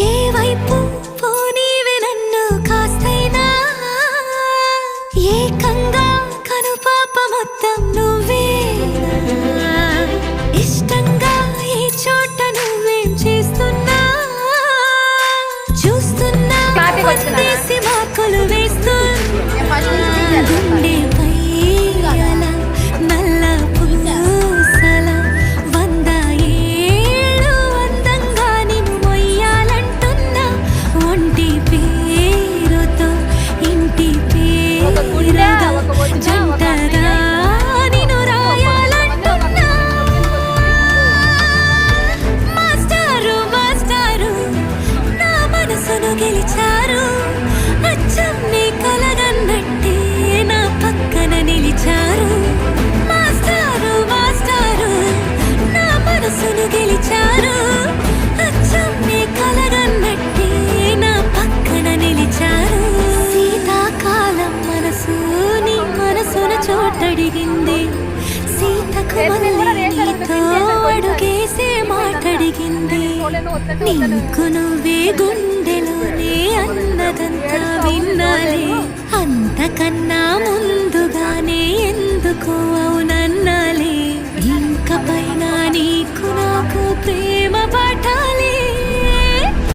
ఏ వైపు పోనీవే నన్ను కాస్తైనా ఏకంగా కనుపాప మొత్తం నువ్వేనా ఇష్టంగా ఈ చోట నువ్వేం చేస్తున్నా చూస్తున్నా వందేసి మార్కులు వేస్తున్నా గుండెపై అలా నల్ల పూసల 100 ఏళ్ళు అందంగా నిన్ను మొయ్యాలంటున్నా ఒంటి పేరుతో ఇంటి పేరుగా జంటగా నిన్ను రాయాలంటున్నా మాస్టారు మాస్టారు నా మనసును గెలిచారు అచ్చం నీ కలగన్నట్టే నా పక్కన నిలిచారు మాస్టారు మాస్టారు నా మనసును గెలిచారు అచ్చం నీ కలగన్నట్టే నా పక్కన నిలిచారు శీతాకాలం మనసు నీ మనసును చోటడిగింది సీతకు మళ్ళీ నీతో అడుగేసే మాటడిగింది నీకు నువ్వే గుండెలోనే అన్నదంతా విన్నాలే అంతకన్నా ముందుగానే ఎందుకు అవునన్నాలే ఇంక పైన నీకు నాకు ప్రేమ